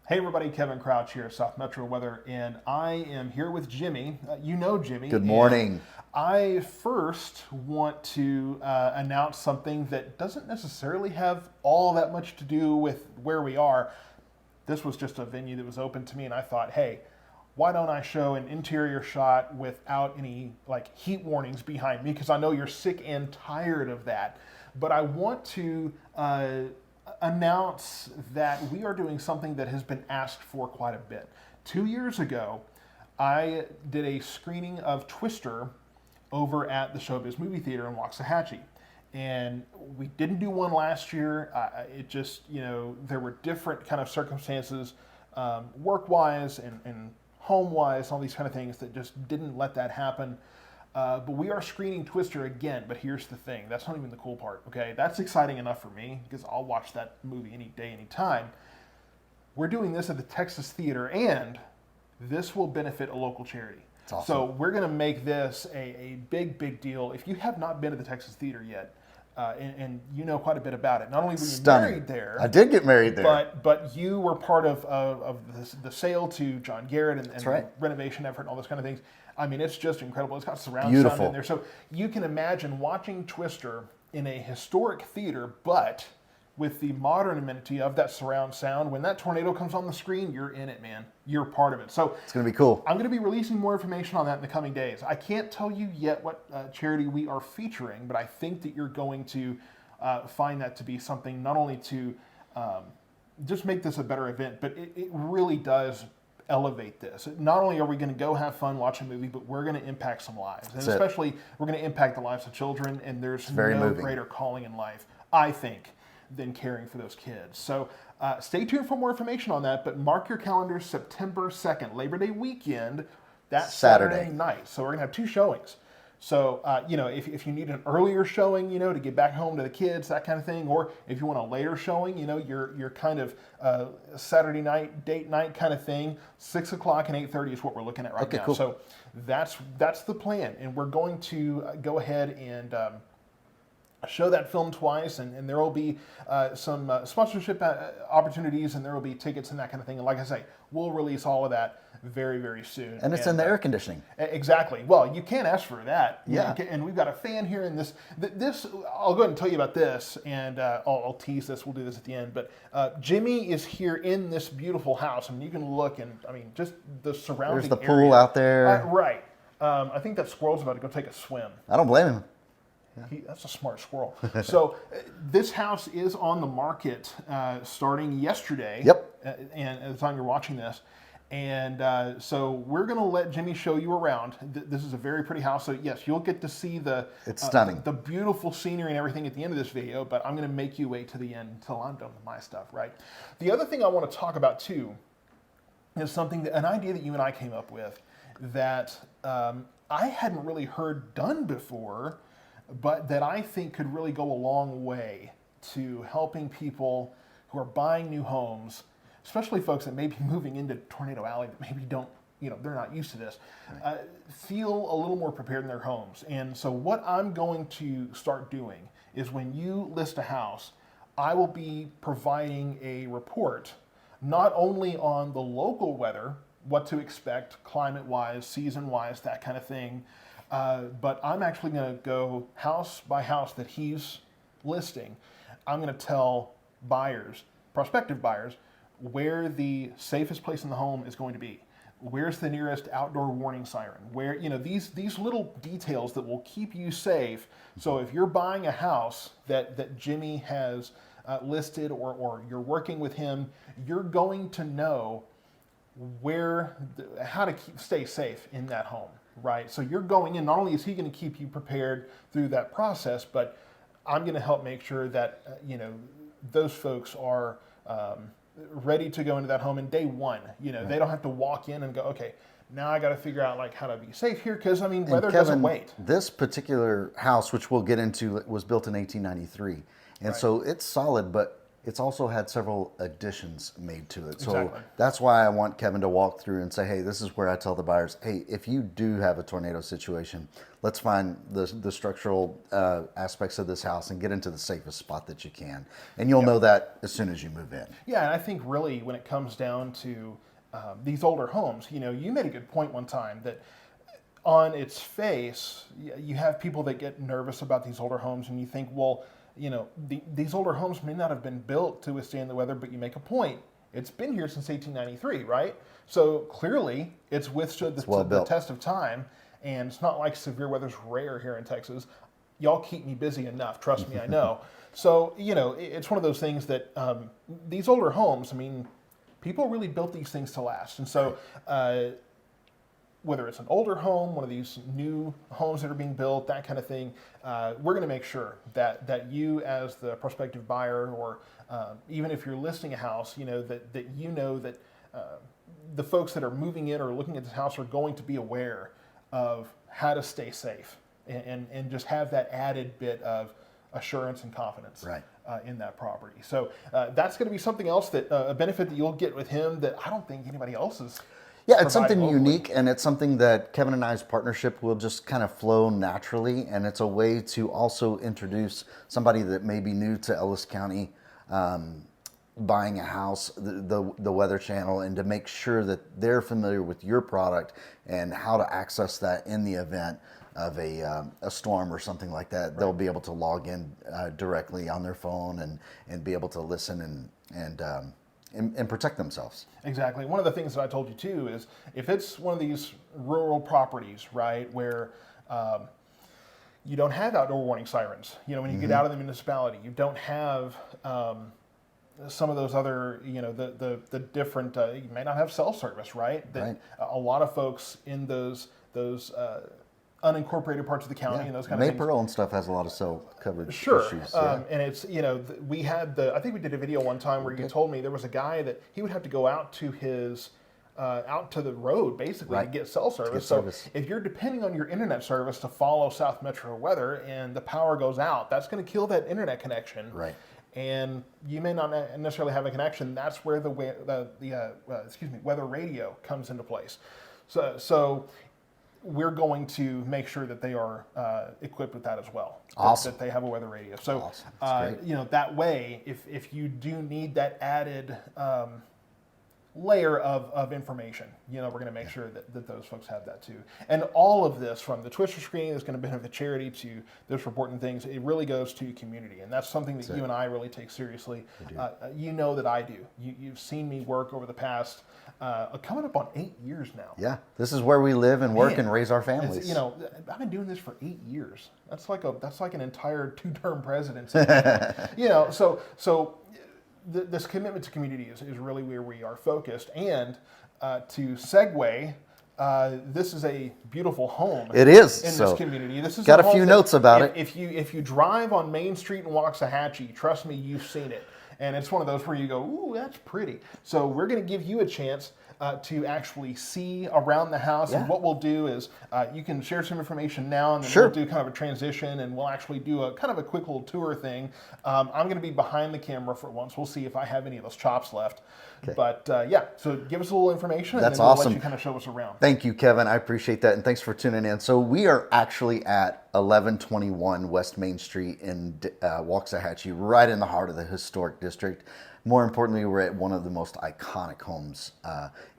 Hey everybody, Kevin Crouch here, South Metro Weather, and I am here with Jimmy. You know Jimmy. Good morning. I first want to announce something that doesn't necessarily have all that much to do with where we are. This was just a venue that was open to me, and I thought, hey, why don't I show an interior shot without any like heat warnings behind me? Because I know you're sick and tired of that. But I want to announce that we are doing something that has been asked for quite a bit. 2 years ago, I did a screening of Twister over at the Showbiz Movie Theater in Waxahachie. And we didn't do one last year. It just, there were different kind of circumstances, work-wise and home-wise, all these kind of things that just didn't let that happen. But we are screening Twister again, but here's the thing. That's not even the cool part, okay? That's exciting enough for me, because I'll watch that movie any day, any time. We're doing this at the Texas Theater, and this will benefit a local charity. That's awesome. So we're going to make this a big, big deal. If you have not been to the Texas Theater yet, and you know quite a bit about it, not only were you married there. I did get married there. But you were part of the sale to John Garrett and right. the renovation effort and all those kind of things. I mean, it's just incredible. It's got surround Beautiful. sound in there. So you can imagine watching Twister in a historic theater, but with the modern amenity of that surround sound. When that tornado comes on the screen, you're in it, man. You're part of it. So it's going to be cool. I'm going to be releasing more information on that in the coming days. I can't tell you yet what charity we are featuring, but I think that you're going to find that to be something not only to just make this a better event, but it really does elevate this. Not only are we going to go have fun, watch a movie, but we're going to impact some lives. And especially, we're going to impact the lives of children, and there's no greater calling in life, I think, than caring for those kids. So stay tuned for more information on that, but mark your calendars September 2nd, Labor Day weekend, that's Saturday night. So we're going to have two showings. So, if you need an earlier showing, to get back home to the kids, that kind of thing, or if you want a later showing, your kind of Saturday night, date night kind of thing, 6 o'clock and 8:30 is what we're looking at right now. Cool. So that's the plan, and we're going to go ahead and show that film twice, and there will be some sponsorship opportunities, and there will be tickets and that kind of thing. And like I say, we'll release all of that very, very soon. And it's in the air conditioning. Exactly. Well, you can't ask for that. Yeah. And we've got a fan here in this. I'll go ahead and tell you about this, and I'll tease this. We'll do this at the end. But Jimmy is here in this beautiful house. I mean, you can look, and just the surrounding There's the area. pool out there. Right. I think that squirrel's about to go take a swim. I don't blame him. That's a smart squirrel. So this house is on the market starting yesterday. Yep. And at the time you're watching this. And so we're going to let Jimmy show you around. This is a very pretty house. So yes, you'll get to see it's stunning. The beautiful scenery and everything at the end of this video. But I'm going to make you wait to the end until I'm done with my stuff, right? The other thing I want to talk about too is an idea that you and I came up with that I hadn't really heard done before, but that I think could really go a long way to helping people who are buying new homes, especially folks that may be moving into Tornado Alley that maybe don't, they're not used to this, feel a little more prepared in their homes. And so what I'm going to start doing is when you list a house, I will be providing a report not only on the local weather, what to expect climate-wise, season-wise, that kind of thing, but I'm actually going to go house by house that he's listing. I'm going to tell buyers, prospective buyers, where the safest place in the home is going to be. Where's the nearest outdoor warning siren? Where, these little details that will keep you safe. So if you're buying a house that Jimmy has listed or you're working with him, you're going to know how to stay safe in that home. Right, so you're going in, not only is he going to keep you prepared through that process, but I'm going to help make sure that, those folks are ready to go into that home in day one. They don't have to walk in and go, okay, now I got to figure out how to be safe here, because, weather doesn't wait. This particular house, which we'll get into, was built in 1893. And so it's solid, but it's also had several additions made to it. So Exactly. that's why I want Kevin to walk through and say, hey, this is where I tell the buyers, hey, if you do have a tornado situation, let's find the structural aspects of this house and get into the safest spot that you can. And you'll know that as soon as you move in. Yeah, and I think really when it comes down to these older homes, you know, you made a good point one time that on its face, you have people that get nervous about these older homes, and you think, well, you know, these older homes may not have been built to withstand the weather, but you make a point. It's been here since 1893, right? So clearly, it's withstood the test of time, and it's not like severe weather's rare here in Texas. Y'all keep me busy enough, trust me, I know. So, you know, it's one of those things that these older homes, I mean, people really built these things to last. And so, whether it's an older home, one of these new homes that are being built, that kind of thing, we're going to make sure that you as the prospective buyer, or even if you're listing a house, you know, that you know that the folks that are moving in or looking at this house are going to be aware of how to stay safe and just have that added bit of assurance and confidence in that property. So that's going to be something else, that a benefit that you'll get with him that I don't think anybody else is. Yeah, it's something unique, and it's something that Kevin and I's partnership will just kind of flow naturally, and it's a way to also introduce somebody that may be new to Ellis County buying a house, the Weather Channel, and to make sure that they're familiar with your product and how to access that in the event of a storm or something like that. Right. They'll be able to log in directly on their phone and be able to listen and protect themselves. Exactly. One of the things that I told you too is if it's one of these rural properties, right, where you don't have outdoor warning sirens, you know, when you get out of the municipality, you don't have some of those other, you know, the different, you may not have cell service, right? That a lot of folks in those unincorporated parts of the county and those kind of things. Maypearl and stuff has a lot of cell coverage issues. And it's, you know, we had I think we did a video one time where you told me there was a guy that he would have to go out to his, out to the road basically to get cell service. If you're depending on your internet service to follow South Metro weather and the power goes out, that's going to kill that internet connection. Right. And you may not necessarily have a connection. That's where the weather radio comes into place. So we're going to make sure that they are equipped with that as well. Awesome. That they have a weather radio. So, awesome. You know, that way, if you do need that added layer of information, you know, we're going to make sure that those folks have that too. And all of this, from the Twister screen that's going to benefit charity to this report and things, it really goes to community. And that's something that you and I really take seriously. You know that I do. You've seen me work over the past, coming up on 8 years now. Yeah, this is where we live and work and raise our families. You know, I've been doing this for 8 years. That's like an entire 2-term presidency. You know, so this commitment to community is really where we are focused. And to segue, this is a beautiful home. It is in this community. This is got a few notes about it. If you drive on Main Street in Waxahachie, trust me, you've seen it. And it's one of those where you go, ooh, that's pretty. So we're going to give you a chance to actually see around the house. And what we'll do is you can share some information now, and then we'll do kind of a transition, and we'll actually do a kind of a quick little tour thing. I'm going to be behind the camera for once. We'll see if I have any of those chops left. Okay. But so give us a little information, and then we'll let you kind of show us around. Thank you, Kevin. I appreciate that, and thanks for tuning in. So we are actually at 1121 West Main Street in Waxahachie, right in the heart of the historic district. More importantly, we're at one of the most iconic homes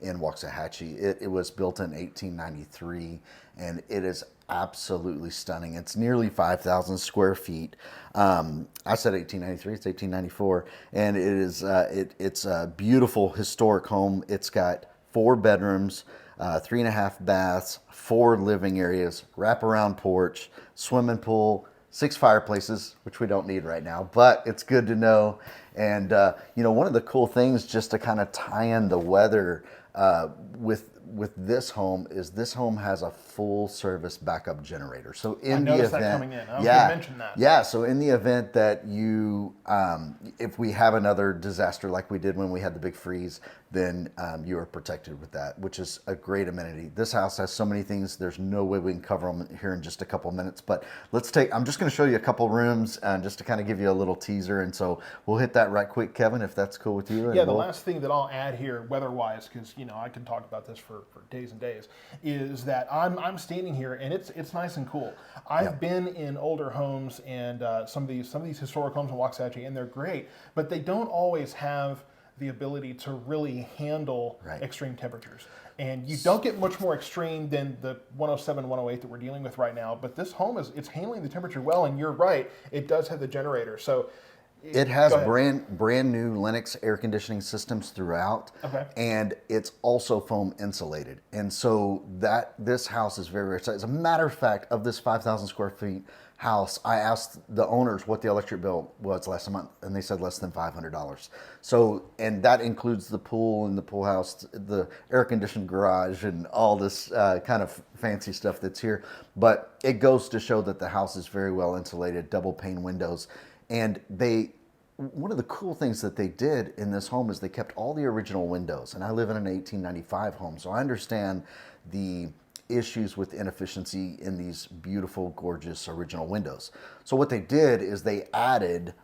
in Waxahachie. It was built in 1893, and it is absolutely stunning. It's nearly 5,000 square feet. I said 1893, it's 1894, and it is it's a beautiful historic home. It's got 4 bedrooms, 3.5 baths, 4 living areas, wraparound porch, swimming pool, 6 fireplaces, which we don't need right now, but it's good to know. And you know, one of the cool things, just to kind of tie in the weather with this home, is this home has a full service backup generator. So in the event, that coming in. I was going to mention that. Yeah. So in the event that you, if we have another disaster like we did when we had the big freeze, then you are protected with that, which is a great amenity. This house has so many things. There's no way we can cover them here in just a couple minutes. But I'm just going to show you a couple rooms just to kind of give you a little teaser. And so we'll hit that that right quick, Kevin, if that's cool with you. Yeah, the last thing that I'll add here, weather-wise, because I can talk about this for days and days, is that I'm standing here and it's nice and cool. I've been in older homes and some of these historic homes in Waxahachie, and they're great, but they don't always have the ability to really handle extreme temperatures. And you don't get much more extreme than the 107, 108 that we're dealing with right now. But this home it's handling the temperature well, and you're right, it does have the generator. So it has brand new Lennox air conditioning systems throughout, and it's also foam insulated. And so this house is very, very exciting. As a matter of fact, of this 5,000 square feet house, I asked the owners what the electric bill was last month, and they said less than $500. So, and that includes the pool and the pool house, the air conditioned garage, and all this kind of fancy stuff that's here. But it goes to show that the house is very well insulated, double pane windows. And one of the cool things that they did in this home is they kept all the original windows. And I live in an 1895 home, so I understand the issues with inefficiency in these beautiful, gorgeous original windows. So what they did is they added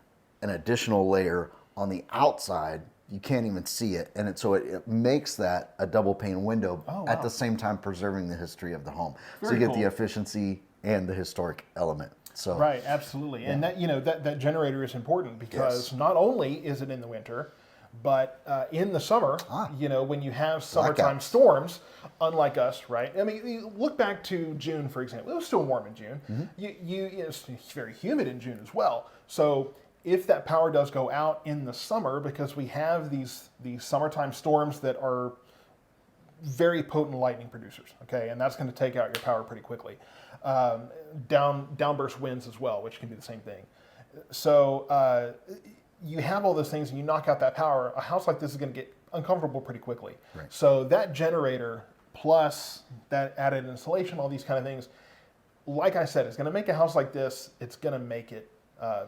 an additional layer on the outside. You can't even see it, and so it makes that a double pane window at the same time preserving the history of the home. So you get the efficiency and the historic element. So right, absolutely, and that generator is important because not only is it in the winter, but in the summer, when you have summertime storms, unlike us, right? I mean, you look back to June, for example. It was still warm in June. It's very humid in June as well. So if that power does go out in the summer, because we have these summertime storms that are very potent lightning producers, okay, and that's going to take out your power pretty quickly. Downburst winds as well, which can be the same thing. So you have all those things and you knock out that power, a house like this is going to get uncomfortable pretty quickly. Right. So that generator plus that added insulation, all these kind of things, like I said, it's going to make a house like this, it's going to make it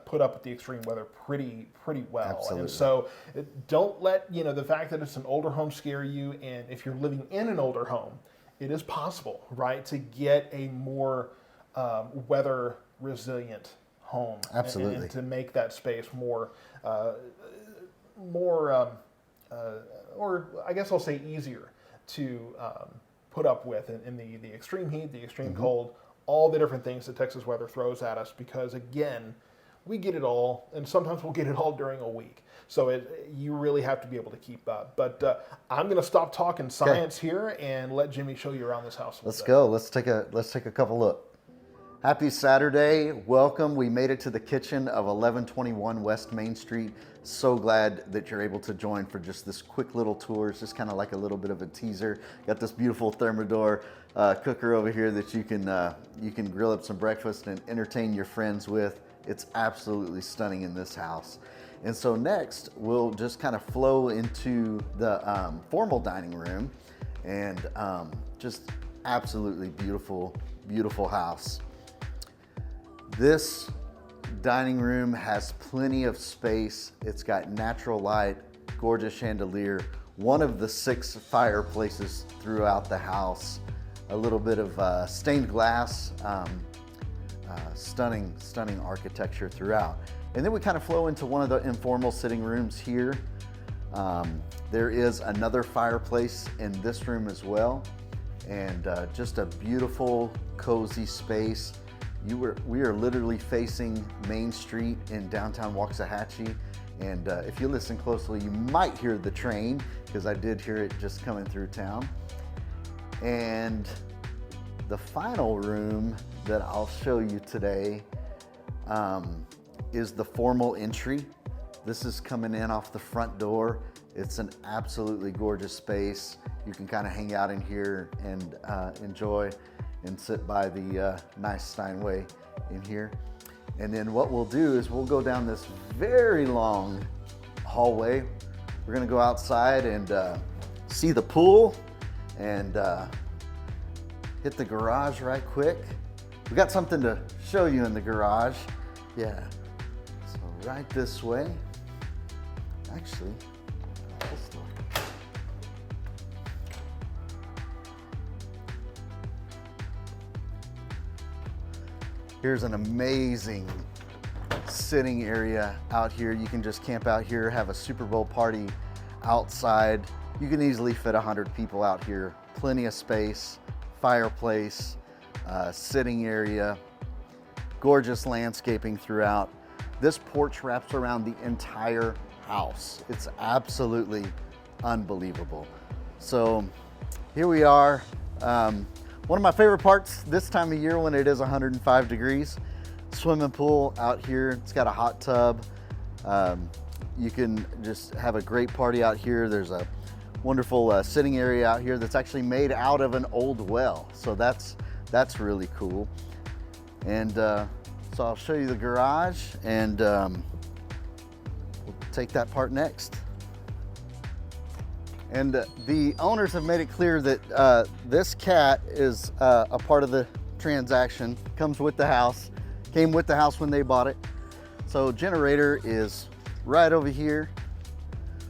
put up with the extreme weather pretty well. Absolutely. And so don't let the fact that it's an older home scare you. And if you're living in an older home, it is possible, right, to get a more weather resilient home. Absolutely. And to make that space more, or I guess I'll say easier to put up with in the extreme heat, the extreme cold, all the different things that Texas weather throws at us, because again, we get it all, and sometimes we'll get it all during a week. So you really have to be able to keep up. But I'm going to stop talking science here and let Jimmy show you around this house. Let's go. Let's take a couple look. Happy Saturday. Welcome. We made it to the kitchen of 1121 West Main Street. So glad that you're able to join for just this quick little tour. It's just kind of like a little bit of a teaser. Got this beautiful Thermador cooker over here that you can grill up some breakfast and entertain your friends with. It's absolutely stunning in this house. And so next, we'll just kind of flow into the formal dining room, and just absolutely beautiful, beautiful house. This dining room has plenty of space. It's got natural light, gorgeous chandelier, one of the 6 fireplaces throughout the house, a little bit of stained glass, stunning architecture throughout. And then we kind of flow into one of the informal sitting rooms here. There is another fireplace in this room as well, and just a beautiful, cozy space. We are literally facing Main Street in downtown Waxahachie, and if you listen closely, you might hear the train, because I did hear it just coming through town. And the final room that I'll show you today is the formal entry. This is coming in off the front door. It's an absolutely gorgeous space. You can kind of hang out in here and enjoy and sit by the nice Steinway in here. And then what we'll do is we'll go down this very long hallway. We're gonna go outside and see the pool and hit the garage right quick. We got something to show you in the garage. Yeah, so right this way. Actually, this door. Here's an amazing sitting area out here. You can just camp out here, have a Super Bowl party outside. You can easily fit 100 people out here. Plenty of space, fireplace, sitting area, gorgeous landscaping throughout. This porch wraps around the entire house. It's absolutely unbelievable. So here we are. One of my favorite parts this time of year when it is 105 degrees, swimming pool out here. It's got a hot tub. You can just have a great party out here. There's a wonderful sitting area out here that's actually made out of an old well. So that's really cool. And so I'll show you the garage, and we'll take that part next. And the owners have made it clear that this cat is a part of the transaction, comes with the house, came with the house when they bought it. So generator is right over here.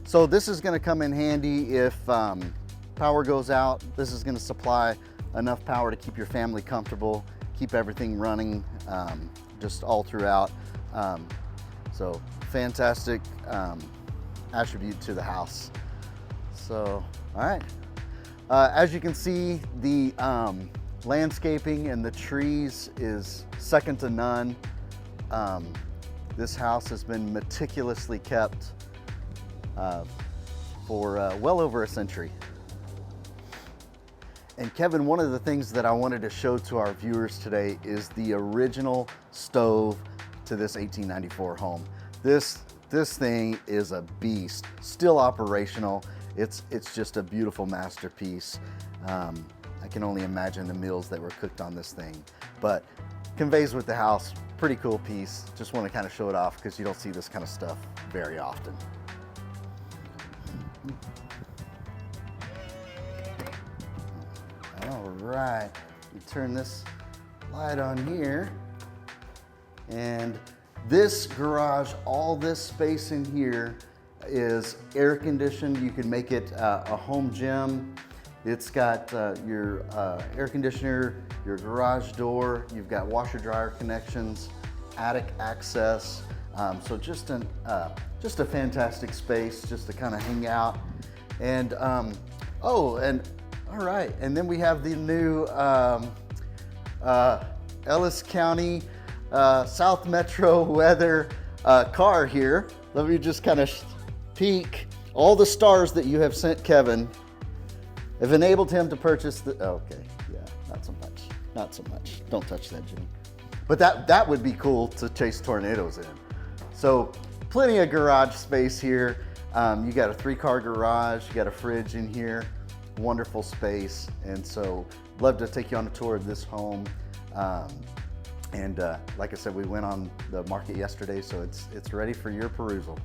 So this is gonna come in handy if power goes out. This is gonna supply enough power to keep your family comfortable, keep everything running just all throughout. So fantastic attribute to the house. So, all right. As you can see, the landscaping and the trees is second to none. This house has been meticulously kept for well over a century. And Kevin, one of the things that I wanted to show to our viewers today is the original stove to this 1894 home. This thing is a beast, still operational. It's just a beautiful masterpiece. I can only imagine the meals that were cooked on this thing, but conveys with the house, pretty cool piece. Just want to kind of show it off because you don't see this kind of stuff very often. All right, we turn this light on here, and this garage, all this space in here is air conditioned. You can make it a home gym. It's got your air conditioner, your garage door, you've got washer dryer connections, attic access. So just a fantastic space just to kind of hang out. And all right, and then we have the new Ellis County South Metro weather car here. Let me just kind of peek. All the stars that you have sent Kevin have enabled him to purchase the, okay, yeah, not so much. Don't touch that, Jimmy. But that would be cool to chase tornadoes in. So plenty of garage space here. You got a 3-car garage, you got a fridge in here, wonderful space. And so love to take you on a tour of this home. And like I said, we went on the market yesterday, so it's ready for your perusal.